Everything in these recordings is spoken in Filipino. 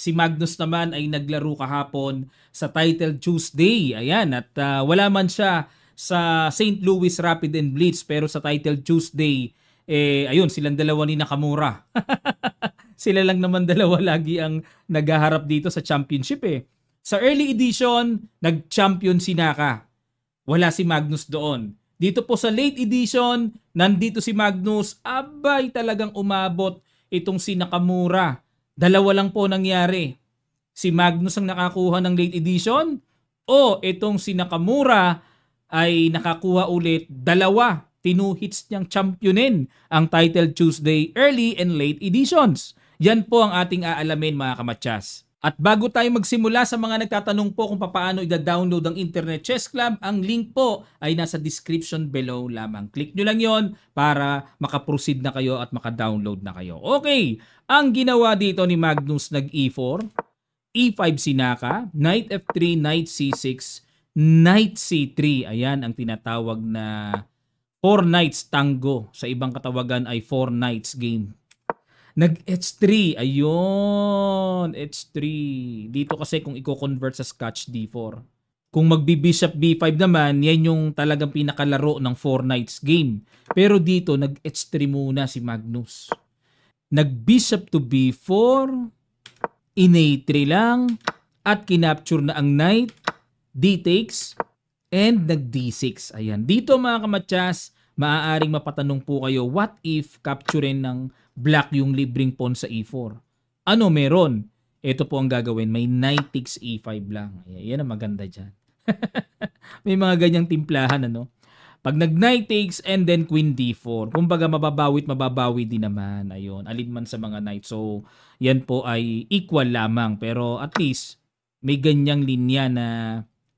si Magnus naman ay naglaro kahapon sa Title Tuesday. Ayan, at wala man siya sa St. Louis Rapid and Blitz, pero sa Title Tuesday, ayun, silang dalawa ni Nakamura. Sila lang naman dalawa lagi ang naghaharap dito sa championship eh. Sa early edition, nag-champion si Naka. Wala si Magnus doon. Dito po sa late edition, nandito si Magnus. Abay, talagang umabot itong si Nakamura. Dalawa lang po nangyari. Si Magnus ang nakakuha ng late edition o itong si Nakamura ay nakakuha ulit dalawa. Hits niyang championin ang Title Tuesday early and late editions. Yan po ang ating aalamin mga kamatsas. At bago tayo magsimula, sa mga nagtatanong po kung paano i-download ang Internet Chess Club, ang link po ay nasa description below lamang. Click nyo lang yon para makaproceed na kayo at maka-download na kayo. Okay, ang ginawa dito ni Magnus nag-E4, E5 si Naka, Knight F3, Knight C6, Knight C3. Ayan ang tinatawag na 4 Knights Tango. Sa ibang katawagan ay 4 Knights game. Nag-H3. Ayun. H3. Dito kasi kung i-convert sa Scotch D4. Kung magbi-Bishop B5 naman, yan yung talagang pinakalaro ng 4 Knights game. Pero dito, nag-H3 muna si Magnus. Nag-Bishop to B4. In-A3 lang. At kinapture na ang Knight. D takes. And nag-D6. Ayan. Dito mga kamatsas, maaaring mapatanong po kayo, what if capturein ng black yung libreng pawn sa E4? Ano meron? Ito po ang gagawin. May Knight takes E5 lang. Ayan ang maganda dyan. May mga ganyang timplahan, ano? Pag nag-Knight takes and then Queen D4, kumbaga mababawi din naman. Ayun, alin man sa mga Knight. So, yan po ay equal lamang. Pero at least, may ganyang linya na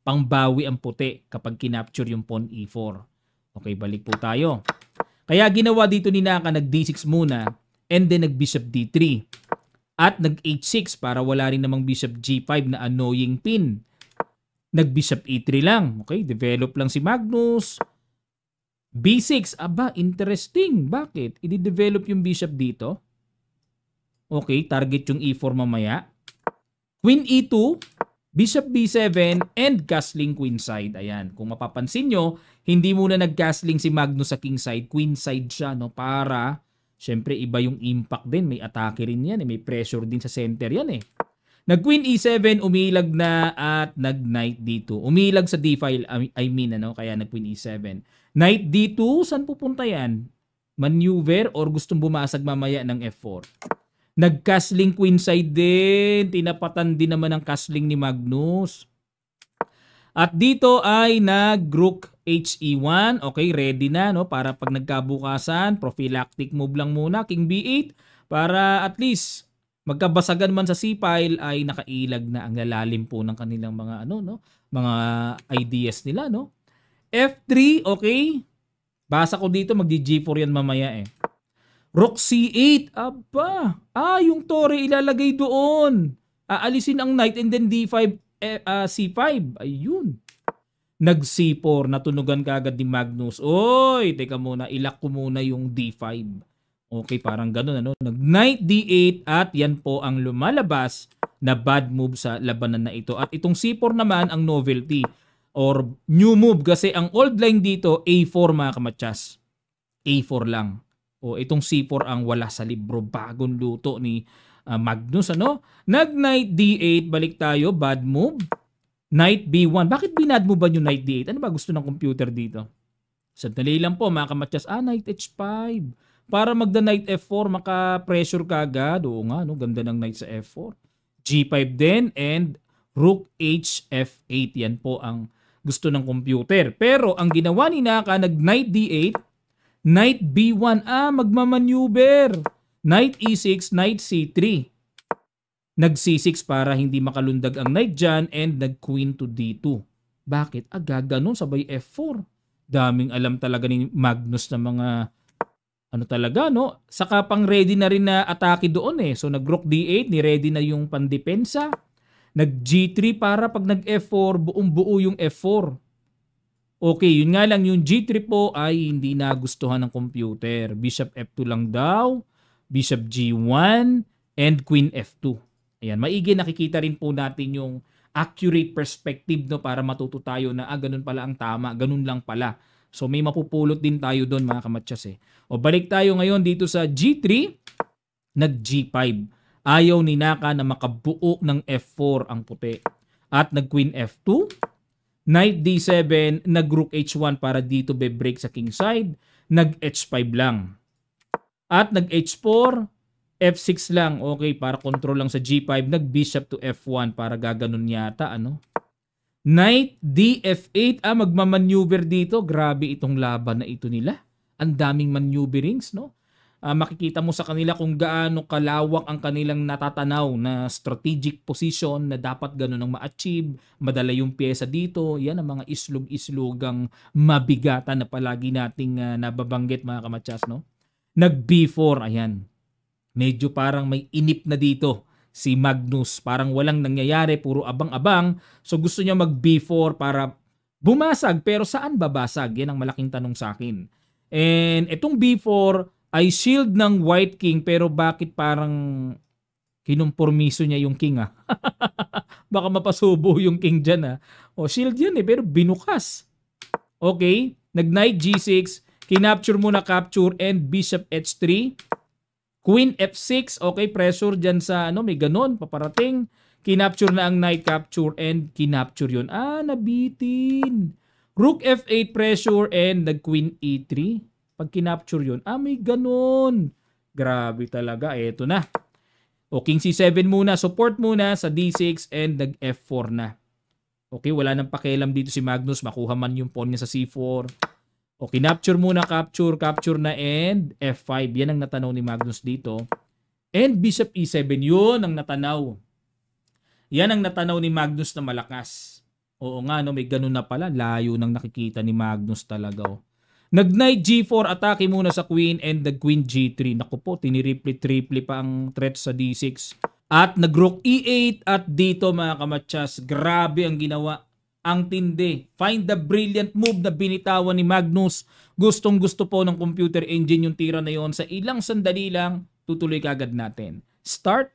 pangbawi ang puti kapag kinapture yung pawn E4. Okay, balik po tayo. Kaya ginawa dito ni Naka, nag-D6 muna and then nag-Bishop D3. At nag-H6 para wala rin namang Bishop G5 na annoying pin. Nag-Bishop E3 lang. Okay, develop lang si Magnus. B6. Aba, interesting. Bakit? I-develop yung Bishop dito. Okay, target yung E4 mamaya. Queen E2. Bishop B7 and castling queenside. Ayan, kung mapapansin nyo, hindi muna nag-castling si Magnus sa kingside, queenside siya, no? Para, syempre, iba yung impact din. May atake rin yan, may pressure din sa center yan eh. Nag-Queen E7, umilag na at nag-Knight D2. Umilag sa D-file, I mean, ano? Kaya nag-Queen E7. Knight D2, saan pupunta yan? Maneuver or gustong bumasag mamaya ng F4? Nag-castling queenside din. Tinapatan din naman ang castling ni Magnus. At dito ay nag-Rook HE1. Okay, ready na, no? Para pag nagkabukasan, prophylactic move lang muna. King B8. Para at least magkabasagan man sa C-file ay nakailag na ang lalalim po ng kanilang mga ano, no? Mga ideas nila, no? F3, okay. Basa ko dito, mag-G4 yan mamaya eh. Rook C8. Aba. Yung tore ilalagay doon. Aalisin ang knight and then D5, C5. Ayun. Nag-C4. Natunugan kagad ni Magnus. Oy, teka muna. Ilak ko muna yung D5. Okay, parang ganun. Ano? Nag-knight D8 at yan po ang lumalabas na bad move sa labanan na ito. At itong C4 naman ang novelty or new move kasi ang old line dito A4 mga kamatsas. A4 lang. O itong C4 ang wala sa libro, bagong luto ni Magnus, ano? Nag-Knight D8, balik tayo, bad move. Knight B1. Bakit binad move ba yung Knight D8? Ano ba gusto ng computer dito? Sandali lang po, mga kamatsas. Knight H5. Para magda-Knight F4, maka-pressure ka agad. Oo nga, no? Ganda ng Knight sa F4. G5 din and Rook H F8. Yan po ang gusto ng computer. Pero ang ginawa ni Naka, nag-Knight D8, Knight B1, magmamaneuver. Knight E6, Knight C3. Nag C6 para hindi makalundag ang knight dyan and nag Queen to D2. Bakit? Gaganon sabay F4. Daming alam talaga ni Magnus na mga ano talaga, no? Saka pang ready na rin na atake doon eh. So nag Rook D8, ni-ready na yung pandepensa. Nag G3 para pag nag F4, buong buo yung F4. Okay, yun nga lang, yung G3 po ay hindi nagustuhan ng computer. Bishop F2 lang daw, Bishop G1, and Queen F2. Ayan, maigi nakikita rin po natin yung accurate perspective, no, para matuto tayo na ganun pala ang tama, ganun lang pala. So may mapupulot din tayo doon mga kamatsas eh. O balik tayo ngayon dito sa G3, nag G5. Ayaw ni Naka na makabuo ng F4 ang puti. At nag Queen F2, Knight D7, nag Rook H1 para dito be-break sa king side, nag H5 lang. At nag H4, F6 lang, okay, para control lang sa G5, nag Bishop to F1 para gaganon yata, ano? Knight DF8, magmamaneuver dito. Grabe itong laban na ito nila. Ang daming maneuverings, no? Makikita mo sa kanila kung gaano kalawak ang kanilang natatanaw na strategic position na dapat ganun ang ma-achieve. Madala yung pyesa dito. Yan ang mga islog-islogang mabigatan na palagi nating nababanggit mga kamatsas, no? Nag B4, ayan. Medyo parang may inip na dito si Magnus. Parang walang nangyayari, puro abang-abang. So gusto niya mag B4 para bumasag. Pero saan babasag? Yan ang malaking tanong sa akin. And itong B4 ay shield ng White King, pero bakit parang kinumpormiso niya yung King Baka mapasubo yung King dyan O shield yan pero binukas. Okay, nag Knight G6, kinapture muna capture and Bishop H3. Queen F6, okay, pressure dyan sa may ganon, paparating. Kinapture na ang Knight capture and kinapture yun. Nabitin. Rook F8 pressure and nag Queen E3. Pag kinapture yun, may ganon. Grabe talaga, eto na. O King C7 muna, support muna sa D6 and nag F4 na. Okay, wala nang pakialam dito si Magnus, makuha man yung pawn niya sa C4. O kinapture muna, capture na and F5. Yan ang natanaw ni Magnus dito. And Bishop E7, yun ang natanaw. Yan ang natanaw ni Magnus na malakas. Oo nga, may ganun na pala. Layo nang nakikita ni Magnus talaga. Nag Knight G4, atake muna sa Queen and nag Queen G3. Naku po, tiniriple-triple pa ang threat sa D6. At nag Rook E8 at dito mga kamatsas, grabe ang ginawa. Ang tindi. Find the brilliant move na binitawan ni Magnus. Gustong gusto po ng computer engine yung tira na yon. Sa ilang sandali lang, tutuloy kagad natin. Start.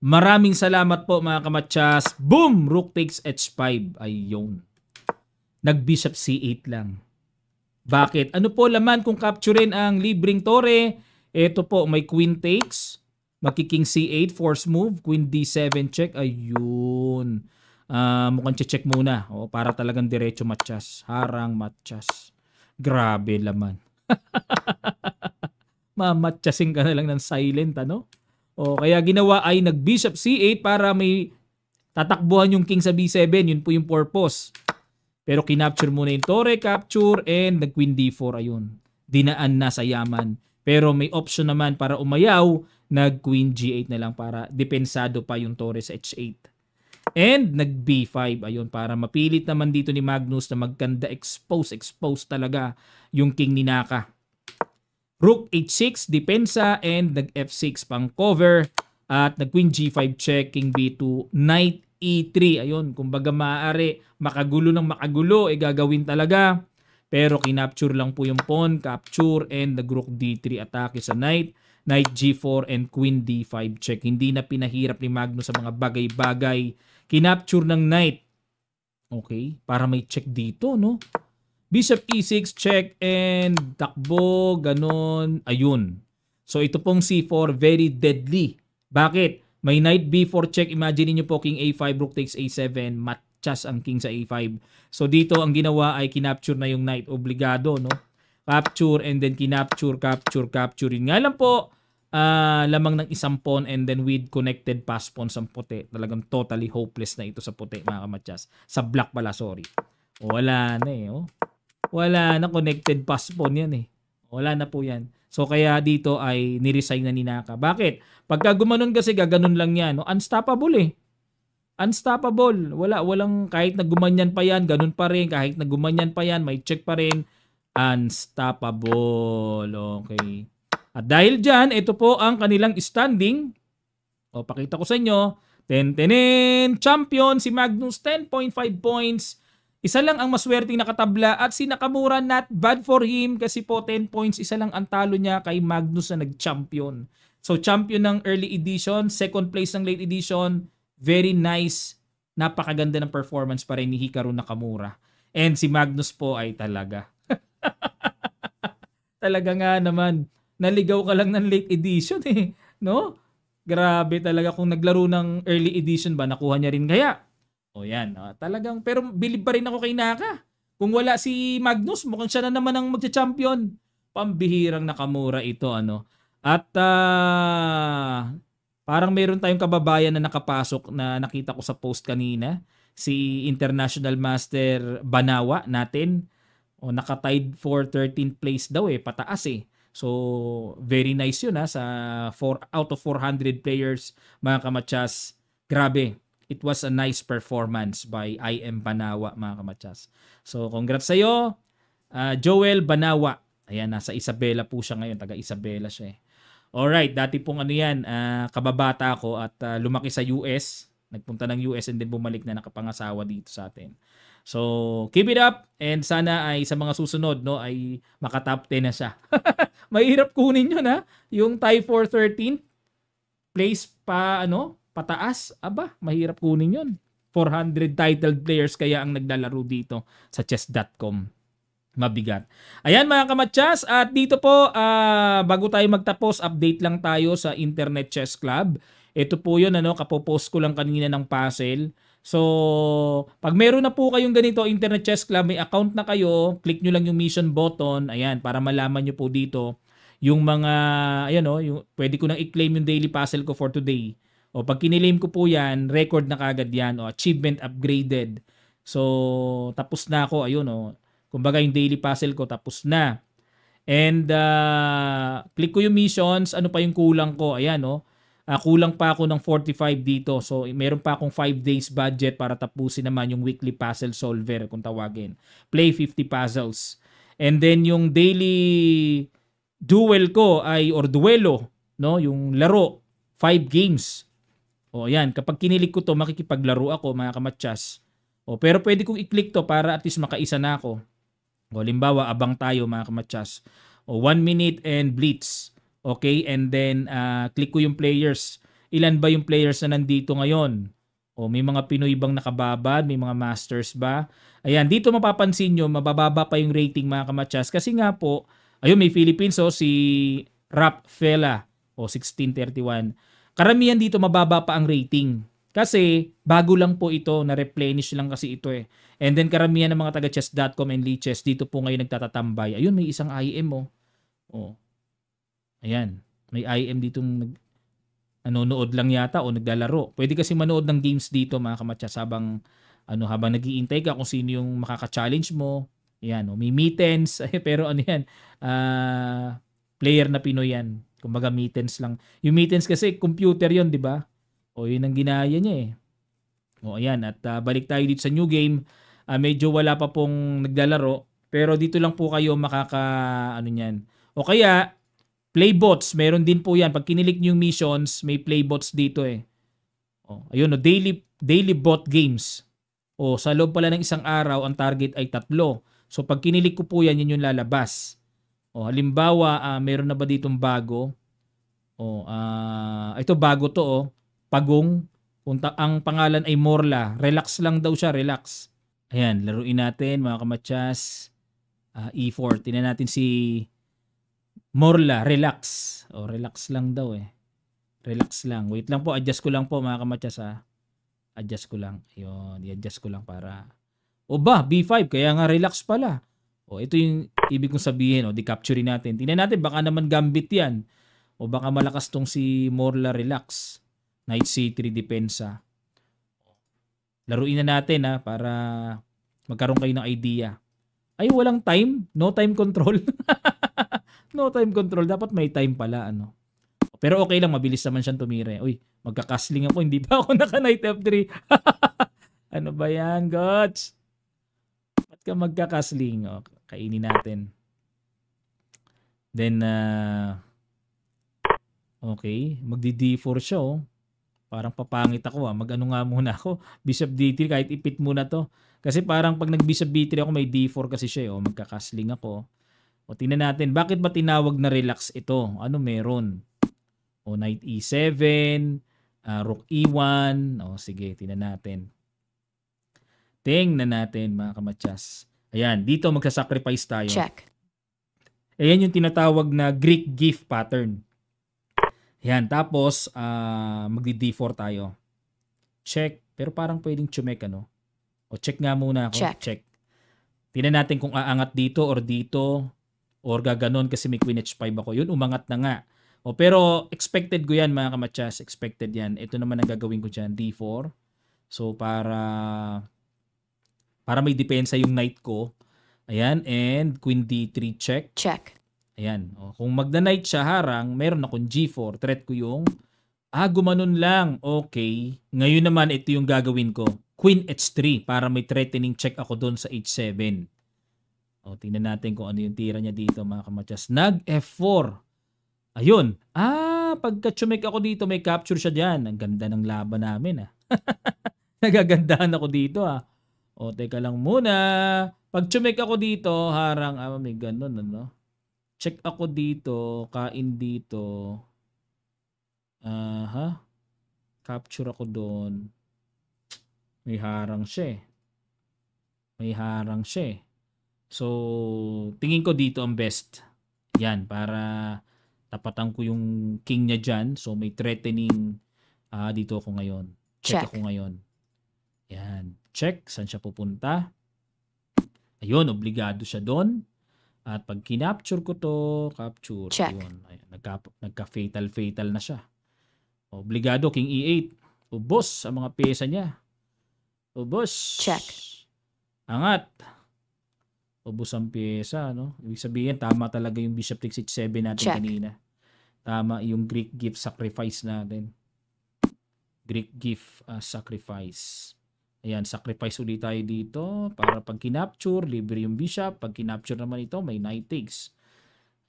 Maraming salamat po mga kamatsas. Boom! Rook takes H5. Ayun. Nag Bishop C8 lang. Bakit? Ano po laman kung capturein ang libreng tore? Ito po, may Queen takes. Makiking C8, force move. Queen D7 check. Ayun. Mukhang check muna. Para talagang diretso matchas. Harang matchas. Grabe laman. Mamatchasin ka na lang ng silent, kaya ginawa ay nag Bishop C8 para may tatakbuhan yung King sa B7. Yun po yung purpose. Pero kinapture muna yung tore, capture, and nag Queen D4, ayun. Dinaan na sa yaman. Pero may option naman para umayaw, nag Queen G8 na lang para depensado pa yung tore sa H8. And nag B5, ayun, para mapilit naman dito ni Magnus na magkanda expose talaga yung King ni Naka. Rook H6, depensa, and nag F6 pang cover. At nag Queen G5 check, King B2, Knight E3. Ayun, kumbaga maaari makagulo ng makagulo, gagawin talaga. Pero kinapture lang po yung pawn, capture, and nag Rook D3 atake sa Knight. Knight G4 and Queen D5 check. Hindi na pinahirap ni Magnus sa mga bagay-bagay. Kinapture ng Knight. Okay, para may check dito, Bishop E6 check and takbo, ganon. Ayun. So ito pong C4, very deadly. Bakit? May Knight B4 check. Imagine niyo po King A5, Rook takes A7. Matchas ang King sa A5. So dito ang ginawa ay kinapture na yung Knight. Obligado, Capture and then kinapture, capture. Nga lang po, lamang ng isang pawn and then with connected pass pawns ang puti. Talagang totally hopeless na ito sa puti, mga kamatsas. Sa black pala, sorry. Wala na Wala na, connected pass pawn yan Wala na po yan. So kaya dito ay niresign na ni Naka. Bakit? Pagka gumanon kasi gaganon lang yan. Unstoppable Unstoppable. Walang kahit na gumanyan pa yan, ganun pa rin. Kahit na gumanyan pa yan, may check pa rin. Unstoppable. Okay. At dahil dyan, ito po ang kanilang standing. Pakita ko sa inyo. Champion si Magnus, 10.5 points. Isa lang ang maswerteng nakatabla at si Nakamura, not bad for him kasi po 10 points. Isa lang ang talo niya kay Magnus na nag-champion. So champion ng early edition, second place ng late edition. Very nice. Napakaganda ng performance pa rin ni Hikaru Nakamura. And si Magnus po ay talaga. Talaga nga naman. Naligaw ka lang ng late edition eh. No? Grabe talaga kung naglaro ng early edition ba, nakuha niya rin kaya. O yan, talagang, pero bilib pa rin ako kay Naka. Kung wala si Magnus, mukhang siya na naman ang magcha-champion. Pambihirang Nakamura ito, ano. At parang meron tayong kababayan na nakapasok na nakita ko sa post kanina. Si International Master Banawa natin. O naka-tied for 13th place daw pataas eh. So, very nice yun sa 4 out of 400 players, mga kamatsas. Grabe. It was a nice performance by IM Banawa, mga kamatsas. So, congrats sa'yo, Joel Banawa. Ayan, nasa Isabela po siya ngayon. Taga Isabela siya eh. Alright, dati pong ano yan, kababata ako at lumaki sa US. Nagpunta ng US and then bumalik na nakapangasawa dito sa atin. So, keep it up and sana ay sa mga susunod no ay maka-top 10 na siya. Mahirap kunin 'yun yung tie for 13th place pa pataas. Aba, mahirap kunin 'yun. 400 titled players kaya ang naglalaro dito sa chess.com. Mabigat. Ayan mga kamatsas, at dito po bago tayo magtapos, update lang tayo sa Internet Chess Club. Ito po 'yun kapopost ko lang kanina ng puzzle. So, pag meron na po kayong ganito, Internet Chess Club, may account na kayo, click nyo lang yung mission button, ayan, para malaman nyo po dito yung mga, ayan yung, pwede ko nang i-claim yung daily puzzle ko for today. O pag kinilaim ko po yan, record na kagad yan, o achievement upgraded. So, tapos na ako, ayun kumbaga yung daily puzzle ko, tapos na. And, click ko yung missions, ano pa yung kulang ko, ayan kulang pa ako ng 45 dito. So, meron pa akong 5 days budget para tapusin naman yung weekly puzzle solver kung tawagin. Play 50 puzzles. And then yung daily duel ko ay, or duelo, yung laro, 5 games. O yan, kapag kinilik ko to, makikipaglaro ako mga kamatsas. Pero pwede kong i-click to para at least makaisa na ako. Limbawa, abang tayo mga kamatsas. 1 minute and blitz. Okay, and then click ko yung players. Ilan ba yung players na nandito ngayon? May mga Pinoy bang nakababad? May mga masters ba? Ayan, dito mapapansin nyo, mabababa pa yung rating mga kamatsas. Kasi nga po, ayun, may Philippines si Rap Fela 1631. Karamihan dito mababa pa ang rating. Kasi bago lang po ito, na-replenish lang kasi ito eh. And then karamihan ng mga taga-chess.com and Lichess dito po ngayon nagtatatambay. Ayun, may isang IM Ayan, may IM ditong nanonood lang yata o naglalaro. Pwede kasi manood ng games dito mga kamatsas habang nag-iintay ka kung sino yung makaka-challenge mo. Ayan, may meetings pero yan, player na Pinoy yan. Kumbaga meetings lang. Yung meetings kasi computer yon, di ba? Yun ang ginaya niya eh. Ayan, at balik tayo dito sa new game. Medyo wala pa pong naglalaro, pero dito lang po kayo niyan. O kaya playbots, meron din po yan. Pag kinilik nyo yung missions, may playbots dito eh. Ayun daily bot games. Sa loob pala ng isang araw, ang target ay 3. So pag kinilik ko po yan, yun yung lalabas. Halimbawa, meron na ba ditong bago? Ito bago to Pagong. Ang pangalan ay Morla. Relax lang daw siya, relax. Ayan, laruin natin mga kamatsas. E4. Tingnan natin si Morla, relax. Relax lang daw eh. Relax lang. Wait lang po, adjust ko lang po mga kamatsas Adjust ko lang. Ayun, i-adjust ko lang para. B5, kaya nga relax pala. Ito yung ibig kong sabihin. Di capture natin. Tingnan natin, baka naman gambit yan. Baka malakas tong si Morla, relax. Knight C3 depensa. Laruin na natin para magkaroon kayo ng idea. Ay, walang time. No time control. No time control. Dapat may time pala. Pero okay lang. Mabilis naman siyang tumira. Uy, magkakasling ako. Hindi pa ako naka-Knight F3. Ano ba yan, Gots? Ba't ka magkakasling? Kainin natin. Then, okay. Magdi-D4 siya Parang papangit ako Mag-ano nga muna ako. Bishop D3 kahit ipit muna to. Kasi parang pag nag-bishop b3 ako, may d4 kasi siya. O, magkakasling ako. O, tingnan natin. Bakit ba tinawag na relax ito? Ano meron? O, knight e7, rook e1. O, sige, tingnan natin. Tingnan natin, mga kamatsas. Ayan, dito magsasacrifice tayo. Check. Ayan yung tinatawag na Greek gift pattern. Ayan, tapos magdi-d4 tayo. Check. Pero parang pwedeng chumek, ano? O check nga muna ako. Check. Tingnan natin kung aangat dito or dito or gaganon kasi may queen h5 ako. Yun, umangat na nga. O pero expected ko yan, mga kamatsas. Expected yan. Ito naman ang gagawin ko dyan, d4. So para may depensa yung knight ko. Ayan, and queen d3 check. Check. Ayan. O, kung magna-knight siya harang, meron akong g4. Threat ko yung gumanon lang. Okay. Ngayon naman, ito yung gagawin ko. Queen h3 para may threatening check ako doon sa h7. O, tingnan natin kung ano yung tira niya dito, mga kamatsas. Nag f4. Ayun. Pagka-chumek ako dito, may capture siya dyan. Ang ganda ng laban namin, Nagagandahan ako dito, O, teka lang muna. Pag chumek ako dito, harang, may ganun, ano? Check ako dito, kain dito. Capture ako doon. May harang siya. So, tingin ko dito ang best. Yan, para tapatan ko yung king niya dyan. So, may threatening dito ako ngayon. Check ako ngayon. Yan. Check. Saan siya pupunta? Ayun, obligado siya doon. At pag kinapture ko to, capture. Check. Ayun, nagka-fatal na siya. Obligado, king e8. Ubos ang mga pyesa niya. Ubos. Check. Angat. Ubos ang pyesa, no? Ibig sabihin, tama talaga yung bishop takes h7 natin Check. kanina. Tama yung Greek gift sacrifice natin. Greek gift sacrifice. Ayan, sacrifice ulit tayo dito para pag kinapture, libre yung bishop. Pag kinapture naman ito, may knight takes.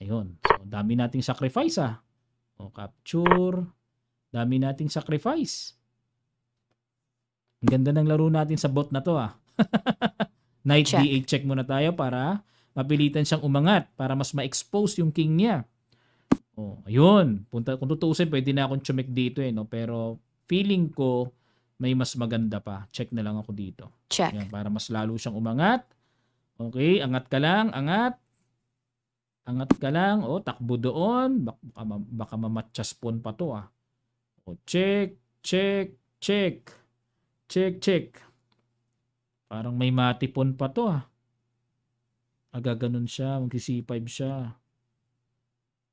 Ayun. So, dami nating sacrifice, O, capture. Dami nating sacrifice. Ang ganda ng laro natin sa bot na to, Knight Check. d8 check muna tayo para mapilitan siyang umangat para mas ma-expose yung king niya. O, ayun. Kung tutuusin, pwede na akong chumek dito, no? Pero feeling ko, may mas maganda pa. Check na lang ako dito. Check. Yan, para mas lalo siyang umangat. Okay, angat ka lang, angat. Angat ka lang. O, takbo doon. Baka mamatchas pawn pa to, O, check, check, check. Check, check. Parang may matipon pa to, Gaganon siya, mag-c5 siya.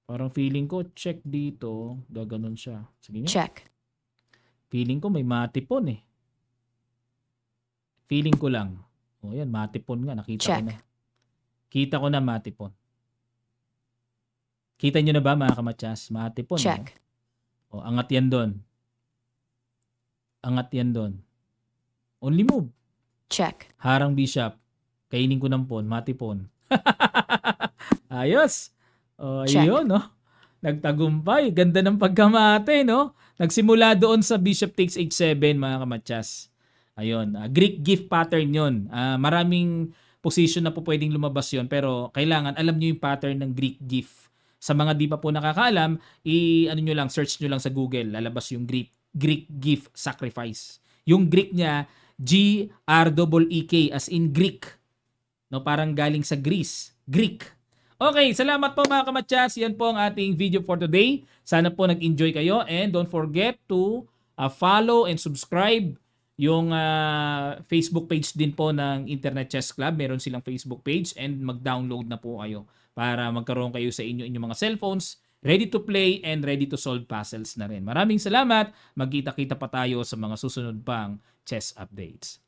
Parang feeling ko, check dito, gaganon siya. Sige nga. Check. Feeling ko may matipon, Feeling ko lang. O yan, matipon nga. Nakita Check. ko na. Kita ko na matipon. Kita nyo na ba, mga kamatsas? Matipon. Check. O, angat yan doon. Angat yan doon. Only move. Check. Harang bishop. Kainin ko ng pawn. Matipon. Ayos. O, Check. ayun, no? Nagtagumpay. Ganda ng pagkamate, no? Nagsimula doon sa bishop takes h7, mga kamatsas. Ayun. Greek gift pattern yun. Maraming position na po pwedeng lumabas yun. Pero kailangan, alam nyo yung pattern ng Greek gift. Sa mga di pa po nakakaalam, search nyo lang sa Google. Lalabas yung Greek gift sacrifice. Yung Greek niya, G-R-E-E-K, as in Greek. No, parang galing sa Greece. Greek. Okay, salamat po, mga kamatsas. Yan po ang ating video for today. Sana po nag-enjoy kayo. And don't forget to follow and subscribe yung Facebook page din po ng Internet Chess Club. Meron silang Facebook page and mag-download na po kayo para magkaroon kayo sa inyong mga cellphones, ready to play and ready to solve puzzles na rin. Maraming salamat. Magkita-kita pa tayo sa mga susunod pang chess updates.